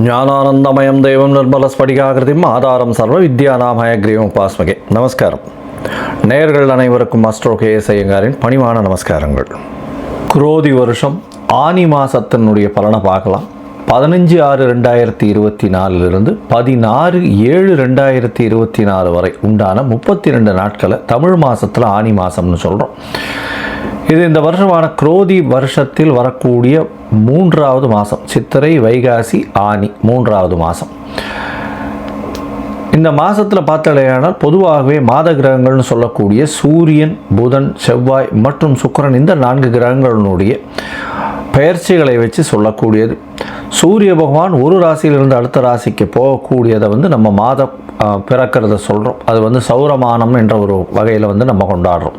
ஞானானந்தமயம் தெய்வம் நிர்மலஸ்படிகாகிருதிம் ஆதாரம் சர்வ வித்யாநாமய கிரீவம் உபாஸ்மகே. நமஸ்காரம். நேயர்கள் அனைவருக்கும் அஸ்ட்ரோ கேஎஸ் ஐயங்காரின் பணிவான நமஸ்காரங்கள். குரோதி வருஷம் ஆனி மாதத்தினுடைய பலனை பார்க்கலாம். 15/6/2024 16/7/2024 வரை உண்டான 32 நாட்களை தமிழ் மாதத்தில் ஆனி மாதம்னு சொல்கிறோம். இது இந்த வருஷமான குரோதி வருஷத்தில் வரக்கூடிய 3வது மாதம். சித்திரை, வைகாசி, ஆனி 3வது மாதம். இந்த மாதத்தில் பார்த்தாலேயானால் பொதுவாகவே மாத கிரகங்கள்னு சொல்லக்கூடிய சூரியன், புதன், செவ்வாய் மற்றும் சுக்கிரன் இந்த 4 கிரகங்களினுடைய பெயர்ச்சிகளை வச்சு சொல்லக்கூடியது. சூரிய பகவான் ஒரு ராசியிலிருந்து அடுத்த ராசிக்கு போகக்கூடியதை நம்ம மாதம் பிறக்கிறத சொல்கிறோம். அது சௌரமானம் என்ற ஒரு வகையில் நம்ம கொண்டாடுறோம்.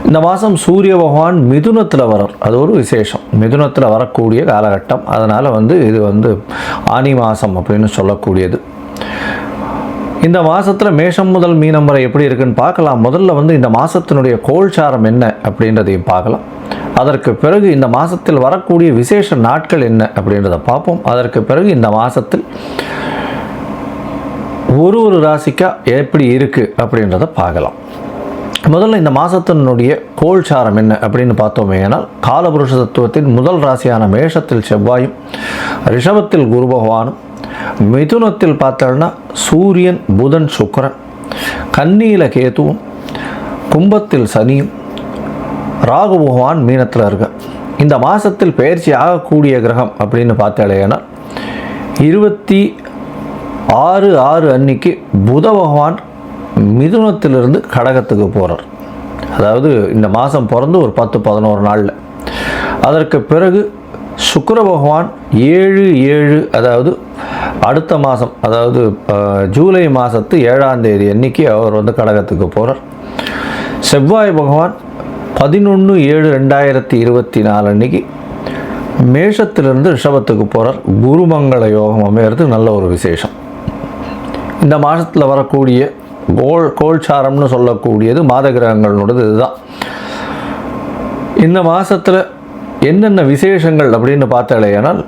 இந்த மாதம் சூரிய பகவான் மிதுனத்தில் வரார். அது ஒரு விசேஷம். மிதுனத்தில் வரக்கூடிய காலகட்டம். அதனால் இது ஆனி மாதம் அப்படின்னு சொல்லக்கூடியது. இந்த மாதத்தில் மேஷம் முதல் மீனம் வரை எப்படி இருக்குன்னு பார்க்கலாம். முதல்ல இந்த மாதத்தினுடைய கோல்சாரம் என்ன அப்படின்றதையும் பார்க்கலாம். அதற்கு பிறகு இந்த மாதத்தில் வரக்கூடிய விசேஷ நாட்கள் என்ன அப்படின்றத பார்ப்போம். அதற்கு பிறகு இந்த மாதத்தில் ஒரு ராசிக்கா எப்படி இருக்குது அப்படின்றத பார்க்கலாம். முதல்ல இந்த மாதத்தினுடைய கோல்சாரம் என்ன அப்படின்னு பார்த்தோமே ஆனால், காலபுருஷ தத்துவத்தின் முதல் ராசியான மேஷத்தில் செவ்வாயும், ரிஷபத்தில் குரு பகவானும், மிதுனத்தில் பார்த்தோம்னா சூரியன், புதன், சுக்கிரன், கன்னியில் கேதுவும், கும்பத்தில் சனியும், ராகு பகவான் மீனத்தில் இருக்க. இந்த மாதத்தில் பயிற்சி ஆகக்கூடிய கிரகம் அப்படின்னு பார்த்தாலேனா 26/6 அன்னைக்கு புத பகவான் மிதுனத்திலிருந்து கடகத்துக்கு போகிறார். அதாவது இந்த மாதம் பிறந்து ஒரு 10-11 நாளில். அதற்கு பிறகு சுக்கிர பகவான் 7/7 அதாவது அடுத்த மாதம், அதாவது ஜூலை மாதத்து 7ஆம் தேதி அன்னைக்கு அவர் கடகத்துக்கு போகிறார். செவ்வாய் பகவான் 11/7/2024 அன்னைக்கு மேஷத்திலிருந்து ரிஷபத்துக்கு போகிறார். குருமங்கள யோகம் அமைகிறது. நல்ல ஒரு விசேஷம். இந்த மாதத்தில் வரக்கூடிய கோல்சாரம்னு சொல்லக்கூடியது மாத கிரகங்களோடது இதுதான். இந்த மாதத்தில் என்னென்ன விசேஷங்கள் அப்படின்னு பார்த்தாலேயானால்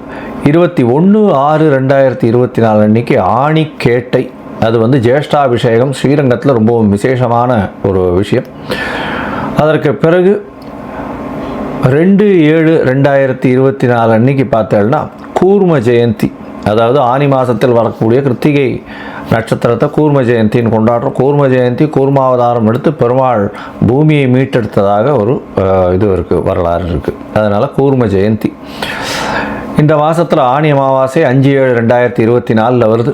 21/6/2024 அன்னைக்கு ஆணி கேட்டை. அது ஜேஷ்டாபிஷேகம் ஸ்ரீரங்கத்தில் ரொம்பவும் விசேஷமான ஒரு விஷயம். அதற்கு பிறகு 2/7/2024 அன்னைக்கு பார்த்தேன்னா கூர்ம ஜெயந்தி. அதாவது ஆனி மாதத்தில் வரக்கூடிய கிருத்திகை நட்சத்திரத்தை கூர்ம ஜெயந்தின்னு கொண்டாடுறோம். கூர்ம ஜெயந்தி கூர்மாவதாரம் எடுத்து பெருமாள் பூமியை மீட்டெடுத்ததாக ஒரு இது இருக்குது, வரலாறு இருக்குது. அதனால் கூர்ம ஜெயந்தி. இந்த மாதத்தில் ஆனி அமாவாசை 5/7/2024 வருது.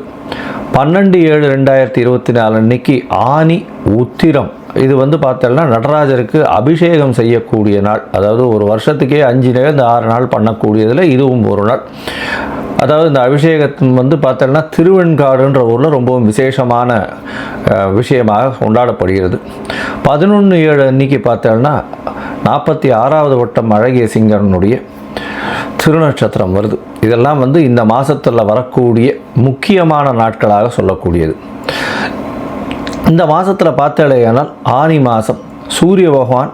12/7/2024 அன்னைக்கு ஆனி உத்திரம். இது பார்த்தோம்னா நடராஜருக்கு அபிஷேகம் செய்யக்கூடிய நாள். அதாவது ஒரு வருஷத்துக்கே 5-6 நாள் பண்ணக்கூடியதில் இதுவும் ஒரு நாள். அதாவது இந்த அபிஷேகத்தின் பார்த்தோம்னா திருவெண்காடுன்ற ஊரில் ரொம்பவும் விசேஷமான விஷயமாக கொண்டாடப்படுகிறது. 11/7 அன்னைக்கு பார்த்தோம்னா 46வது வட்டம் அழகிய சிங்கரனுடைய திருநட்சத்திரம் வருது. இதெல்லாம் இந்த மாதத்தில் வரக்கூடிய முக்கியமான நாட்களாக சொல்லக்கூடியது. இந்த மாதத்தில் பார்த்தாலேயானால் ஆனி மாதம் சூரிய பகவான்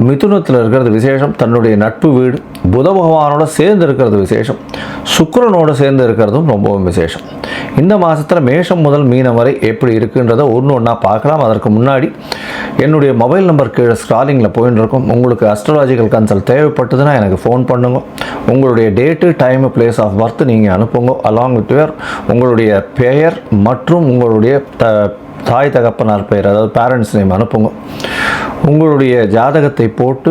மிதுனத்தில் இருக்கிறது விசேஷம். தன்னுடைய நட்பு வீடு புத பகவானோட சேர்ந்து இருக்கிறது விசேஷம். சுக்கிரனோடு சேர்ந்து இருக்கிறதும் ரொம்பவும் விசேஷம். இந்த மாதத்தில் மேஷம் முதல் மீனம் வரை எப்படி இருக்குன்றதை ஒன்றா பார்க்கலாம். அதற்கு முன்னாடி என்னுடைய மொபைல் நம்பர் கீழே ஸ்க்ராலிங்கில் போயின்னு இருக்கும். உங்களுக்கு அஸ்ட்ராலாஜிக்கல் கன்சல்ட் தேவைப்பட்டதுன்னா எனக்கு ஃபோன் பண்ணுங்க. உங்களுடைய date, time, place of birth நீங்கள் அனுப்புங்க. அலாங் வித் உங்களுடைய பெயர் மற்றும் உங்களுடைய தாய் தகப்பனார் பெயர், அதாவது பேரண்ட்ஸ் நேம் அனுப்புங்க. உங்களுடைய ஜாதகத்தை போட்டு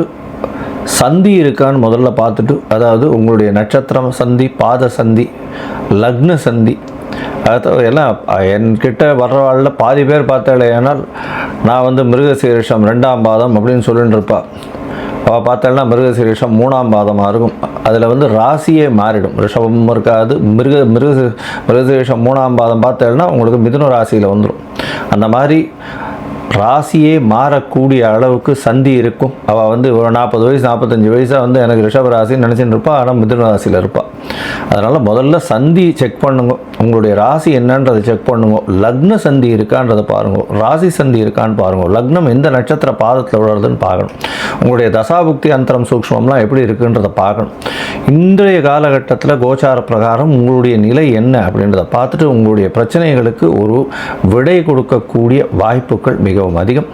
சந்தி இருக்கான்னு முதல்ல பார்த்துட்டு, அதாவது உங்களுடைய நட்சத்திரம் சந்தி, பாத சந்தி, லக்ன சந்தி, அதாவது எல்லாம் என்கிட்ட வர்றவாளில் பாதி பேர் பார்த்தாலேனால் நான் மிருகசீரிஷம் 2ஆம் பாதம் அப்படின்னு சொல்லிட்டு இருப்பா. அவள் பார்த்தாலும் மிருகசீரிஷம் 3ஆம் பாதமாக இருக்கும். அதில் ராசியே மாறிடும். ரிஷபம் இருக்காது. மிருகசீரிஷம் 3ஆம் பாதம் பார்த்தேன்னா உங்களுக்கு மிதுன ராசியில் வந்துடும். அந்த மாதிரி ராசியே மாறக்கூடிய அளவுக்கு சந்தி இருக்கும். அவள் வந்து ஒரு 40 வயசு 45 வயசாக வந்து எனக்கு ரிஷப ராசின்னு நினச்சிட்டு இருப்பாள், ஆனால் மிதுன ராசியில் இருப்பாள். அதனால் முதல்ல சந்தி செக் பண்ணுங்க, உங்களுடைய ராசி என்னன்றதை செக் பண்ணுங்க. லக்ன சந்தி இருக்கான்றதை பாருங்க, ராசி சந்தி இருக்கான்னு பாருங்க, லக்னம் எந்த நட்சத்திர பாதத்தில் விழுறதுன்னு பார்க்கணும், உங்களுடைய தசாபுக்தி அந்தரம் சூக்ஷ்மம்லாம் எப்படி இருக்குன்றதை பார்க்கணும். இன்றைய காலகட்டத்தில் கோச்சார பிரகாரம் உங்களுடைய நிலை என்ன அப்படின்றத பார்த்துட்டு உங்களுடைய பிரச்சனைகளுக்கு ஒரு விடை கொடுக்கக்கூடிய வாய்ப்புகள் மிகவும் அதிகம்.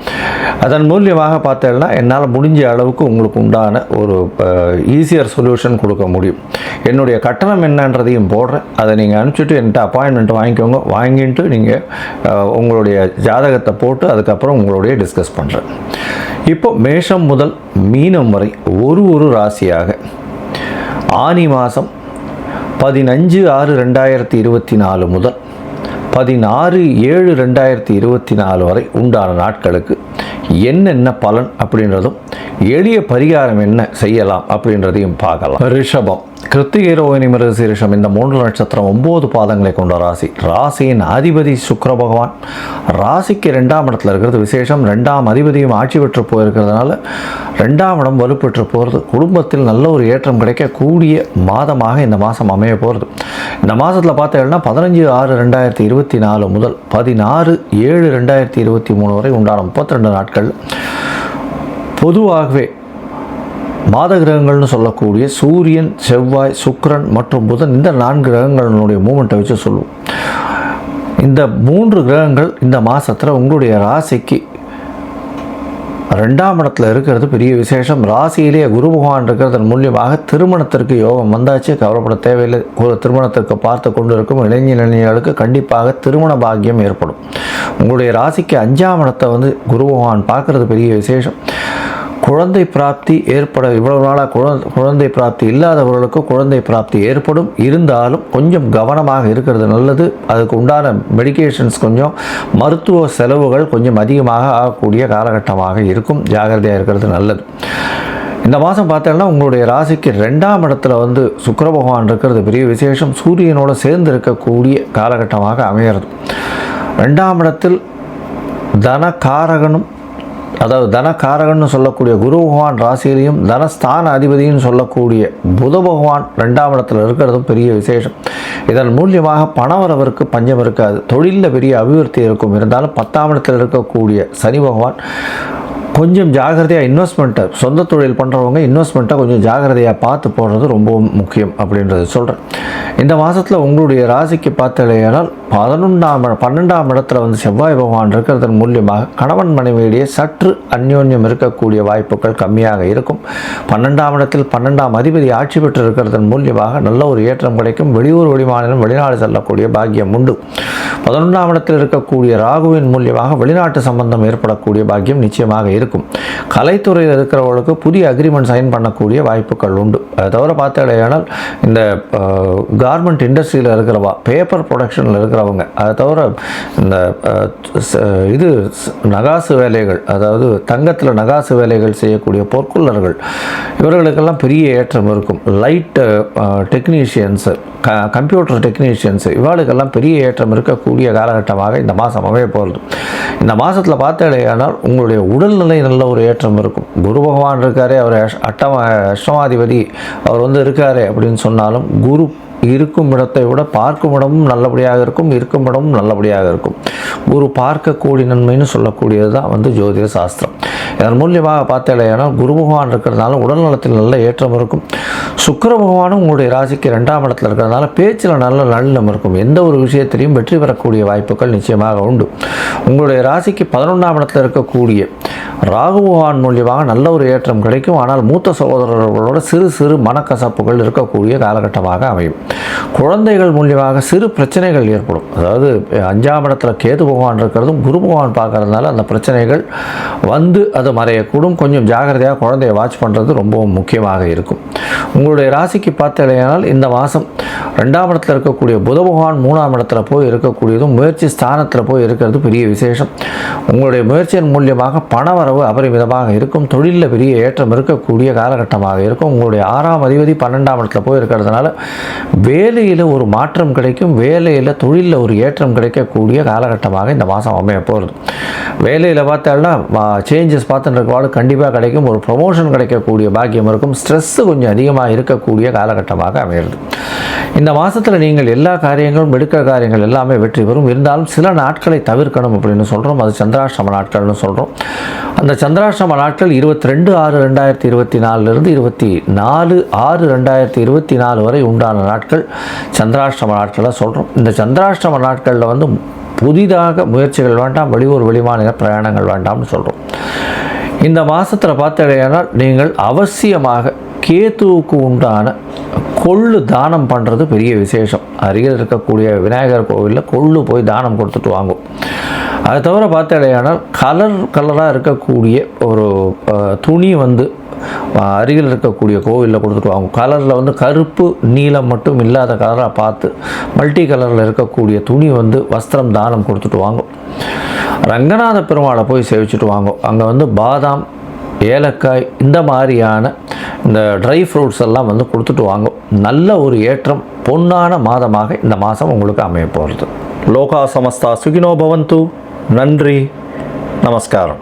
அதன் மூலியமாக பார்த்தேன்னா என்னால் முடிஞ்ச அளவுக்கு உங்களுக்கு உண்டான ஒரு ஈஸியர் சொல்யூஷன் கொடுக்க முடியும். என்னுடைய கட்டணம் என்னன்றதையும் போடுறேன், அதை நீங்கள் அனுப்பிச்சிட்டு என்கிட்ட அப்பாயின்மெண்ட் வாங்கிக்கோங்க. வாங்கிட்டு நீங்கள் உங்களுடைய ஜாதகத்தை போட்டு அதுக்கப்புறம் உங்களுடைய டிஸ்கஸ் பண்ணுறேன். இப்போ மேஷம் முதல் மீனம் வரை ஒரு ராசியாக ஆனி மாதம் 15/6/2024 முதல் 16/7/2024 வரை உண்டான நாட்களுக்கு என்னென்ன பலன் அப்படின்றதும் எளிய பரிகாரம் என்ன செய்யலாம் அப்படின்றதையும் பார்க்கலாம். ரிஷபம், கிருத்திகை, ரோகிணி, மிருகசீரிஷம் இந்த 3 நட்சத்திரம் 9 பாதங்களை கொண்ட ராசி. ராசியின் அதிபதி சுக்கிர பகவான் ராசிக்கு 2ஆம் இடத்துல இருக்கிறது விசேஷம். 2ஆம் அதிபதியும் ஆட்சி பெற்று போயிருக்கிறதுனால 2ஆம் இடம் வலுப்பெற்று போகிறது. குடும்பத்தில் நல்ல ஒரு ஏற்றம் கிடைக்கக்கூடிய மாதமாக இந்த மாதம் அமைய போகிறது. இந்த மாதத்தில் பார்த்தீங்கன்னா 15/6/2024 முதல் 16/7/2023 வரை உண்டான 32 நாட்கள் பொதுவாகவே மாத கிரகங்கள்னு சொல்லக்கூடிய சூரியன், செவ்வாய், சுக்கிரன் மற்றும் புதன் இந்த 4 கிரகங்களுடைய மூமெண்ட்டை வச்சு சொல்லுவோம். இந்த 3 கிரகங்கள் இந்த மாதத்தில் உங்களுடைய ராசிக்கு 2ஆம் இடத்துல இருக்கிறது பெரிய விசேஷம். ராசியிலேயே குரு பகவான் இருக்கிறதன் மூலியமாக திருமணத்திற்கு யோகம் வந்தாச்சு, கவலைப்பட தேவையில்லை. திருமணத்திற்கு பார்த்து கொண்டு இருக்கும் இளைஞர்களுக்கு கண்டிப்பாக திருமண பாக்கியம் ஏற்படும். உங்களுடைய ராசிக்கு 5ஆம் இடத்தை வந்து குரு பகவான் பார்க்கறது பெரிய விசேஷம். குழந்தை பிராப்தி ஏற்பட இவ்வளவு நாளாக குழந்தை பிராப்தி இல்லாதவர்களுக்கு குழந்தை பிராப்தி ஏற்படும். இருந்தாலும் கொஞ்சம் கவனமாக இருக்கிறது நல்லது. அதுக்கு உண்டான மெடிக்கேஷன்ஸ் கொஞ்சம் மருத்துவ செலவுகள் கொஞ்சம் அதிகமாக ஆகக்கூடிய காலகட்டமாக இருக்கும். ஜாகிரதையாக இருக்கிறது நல்லது. இந்த மாதம் பார்த்தோன்னா உங்களுடைய ராசிக்கு 2ஆம் இடத்துல வந்து சுக்கிர பகவான் இருக்கிறது பெரிய விசேஷம். சூரியனோடு சேர்ந்து இருக்கக்கூடிய காலகட்டமாக அமைகிறது. 2ஆம் இடத்தில் தனகாரகனும் அதாவது தனகாரகன்னு சொல்லக்கூடிய குரு பகவான் ராசியிலையும் தனஸ்தான அதிபதினு சொல்லக்கூடிய புத பகவான் 2ஆம் இடத்துல இருக்கிறதும் பெரிய விசேஷம். இதன் மூலியமாக பணவரவருக்கு பஞ்சம் இருக்காது, தொழிலில் பெரிய அபிவிருத்தி இருக்கும். இருந்தாலும் 10ஆம் இடத்தில் இருக்கக்கூடிய சனி பகவான் கொஞ்சம் ஜாகிரதையாக இன்வெஸ்ட்மெண்ட்டை, சொந்த தொழில் பண்ணுறவங்க இன்வெஸ்ட்மெண்ட்டை கொஞ்சம் ஜாகிரதையாக பார்த்து போடுறது ரொம்பவும் முக்கியம் அப்படின்றத சொல்கிறேன். இந்த மாதத்தில் உங்களுடைய ராசிக்கு பார்த்தலையானால் 12ஆம் இடத்துல வந்து செவ்வாய் பகவான் இருக்கிறதன் மூலியமாக கணவன் மனைவியிடையே சற்று அந்யோன்யம் இருக்கக்கூடிய வாய்ப்புகள் கம்மியாக இருக்கும். 12ஆம் இடத்தில் 12ஆம் அதிபதி ஆட்சி பெற்று இருக்கிறதன் மூலியமாக நல்ல ஒரு ஏற்றம் கிடைக்கும். வெளியூர், வெளிமாநிலம், வெளிநாடு செல்லக்கூடிய பாக்கியம் உண்டு. 11ஆம் இடத்தில் இருக்கக்கூடிய ராகுவின் மூலியமாக வெளிநாட்டு சம்பந்தம் ஏற்படக்கூடிய பாக்கியம் நிச்சயமாக இருக்கும். கலைத்துறையில் இருக்கிறவர்களுக்கு புதிய அக்ரிமெண்ட் சைன் பண்ணக்கூடிய வாய்ப்புகள் உண்டு. அதை தவிர பார்த்தீங்கன்னா இந்த கார்மெண்ட் இண்டஸ்ட்ரியில் இருக்கிறவா, பேப்பர் ப்ரொடக்ஷனில் இருக்கிறவங்க, அதை தவிர இந்த இது நகாசு வேலைகள், அதாவது தங்கத்தில் நகாசு வேலைகள் செய்யக்கூடிய பொற்கொள்ளர்கள், இவர்களுக்கெல்லாம் பெரிய ஏற்றம் இருக்கும். லைட் டெக்னீஷியன்ஸு, கம்ப்யூட்டர் டெக்னீஷியன்ஸு, இவாளுக்கெல்லாம் பெரிய ஏற்றம் இருக்கக்கூடிய காலகட்டமாக இந்த மாதம் அமைய போகிறது. இந்த மாதத்தில் பார்த்தேனால் உங்களுடைய உடல்நிலை நல்ல ஒரு ஏற்றம் இருக்கும். குரு பகவான் இருக்காரே, அவர் அஷ்டமாதிபதி, அவர் வந்து இருக்காரு அப்படின்னு சொன்னாலும் குரு இருக்கும் இடத்தை விட பார்க்கும் இடமும் நல்லபடியாக இருக்கும், இருக்கும் இடமும் நல்லபடியாக இருக்கும். குரு பார்க்கக்கூடிய நன்மைன்னு சொல்லக்கூடியது தான் வந்து ஜோதிட சாஸ்திரம். இதன் மூலியமாக பார்த்தேன்னா குரு பகவான் இருக்கிறதுனால உடல் நலத்தில் நல்ல ஏற்றம் இருக்கும். சுக்கிர பகவானும் உங்களுடைய ராசிக்கு 2ஆம் இடத்துல இருக்கிறதுனால பேச்சில் நல்ல நல்லம் இருக்கும். எந்த ஒரு விஷயத்திலையும் வெற்றி பெறக்கூடிய வாய்ப்புகள் நிச்சயமாக உண்டு. உங்களுடைய ராசிக்கு 11ஆம் இடத்துல இருக்கக்கூடிய ராகு பகவான் மூலியமாக நல்ல ஒரு ஏற்றம் கிடைக்கும். ஆனால் மூத்த சகோதரர்களோட சிறு சிறு மனக்கசப்புகள் இருக்கக்கூடிய காலகட்டமாக அமையும். குழந்தைகள் மூலியமாக சிறு பிரச்சனைகள் ஏற்படும். அதாவது 5ஆம் இடத்துல கேது பகவான் இருக்கிறதும் குரு பகவான் பார்க்கறதுனால அந்த பிரச்சனைகள் வந்து அது மறையக்கூடும். கொஞ்சம் ஜாகிரதையாக குழந்தையை வாட்ச் பண்ணுறது ரொம்பவும் முக்கியமாக இருக்கும். உங்களுடைய ராசிக்கு பார்த்தலையானால் இந்த மாதம் 2ஆம் இடத்துல இருக்கக்கூடிய புத பகவான் 3ஆம் இடத்துல போய் இருக்கக்கூடியதும் முயற்சி ஸ்தானத்தில் போய் இருக்கிறது பெரிய விசேஷம். உங்களுடைய முயற்சியின் மூலியமாக பணவரவு அபரிமிதமாக இருக்கும். தொழிலில் பெரிய ஏற்றம் இருக்கக்கூடிய காலகட்டமாக இருக்கும். உங்களுடைய 6ஆம் அதிபதி 12ஆம் இடத்துல போய் இருக்கிறதுனால வேலையில் ஒரு மாற்றம் கிடைக்கும், வேலையில் தொழிலில் ஒரு ஏற்றம் கிடைக்கக்கூடிய காலகட்டமாக இந்த மாதம் அமைய போகிறது. வேலையில் பார்த்தாலும் சேஞ்சஸ் பார்த்துட்டு கண்டிப்பாக கிடைக்கும், ஒரு ப்ரொமோஷன் கிடைக்கக்கூடிய பாக்கியம் இருக்கும். ஸ்ட்ரெஸ்ஸு கொஞ்சம் அதிகமாக இருக்கக்கூடிய காலகட்டமாக அமையிறது. இந்த மாதத்தில் நீங்கள் எல்லா காரியங்களும் எடுக்கிற காரியங்கள் எல்லாமே வெற்றி பெறும். இருந்தாலும் சில நாட்களை தவிர்க்கணும் அப்படின்னு சொல்கிறோம். அது சந்திராஷ்டம நாட்கள்னு சொல்கிறோம். அந்த சந்திராஷ்டம நாட்கள் 22/6/2024 24/6/2024 வரை உண்டான நாட்கள் சந்திராஷ்டம நாட்களை சொல்கிறோம். இந்த சந்திராஷ்டம நாட்களில் வந்து புதிதாக முயற்சிகள் வேண்டாம், வெளியூர் வெளிமாநில பிரயாணங்கள் வேண்டாம்னு சொல்கிறோம். இந்த மாதத்தில் பார்த்தீங்கன்னா நீங்கள் அவசியமாக கேத்துவுக்கு உண்டான கொள்ளு தானம் பண்ணுறது பெரிய விசேஷம். அருகில் இருக்கக்கூடிய விநாயகர் கோவிலில் கொள்ளு போய் தானம் கொடுத்துட்டு வாங்கும். அதை தவிர பார்த்தீங்கன்னா கலராக இருக்கக்கூடிய ஒரு துணி வந்து அருகில் இருக்கக்கூடிய கோவிலில் கொடுத்துட்டு வாங்கும். கலரில் வந்து கருப்பு நீலம் மட்டும் இல்லாத கலராக பார்த்து மல்டி கலரில் இருக்கக்கூடிய துணி வந்து வஸ்திரம் தானம் கொடுத்துட்டு வாங்கும். ரங்கநாத பெருமாளை போய் சேவிச்சுட்டு வாங்கும். அங்கே வந்து பாதாம், ஏலக்காய் இந்த மாதிரியான இந்த ட்ரை ஃப்ரூட்ஸ் எல்லாம் வந்து கொடுத்துட்டு வாங்கும். நல்ல ஒரு ஏற்றம், பொன்னான மாதமாக இந்த மாதம் உங்களுக்கு அமைய போகிறது. லோகா சமஸ்தா சுகினோ பவந்து. நன்றி, நமஸ்காரம்.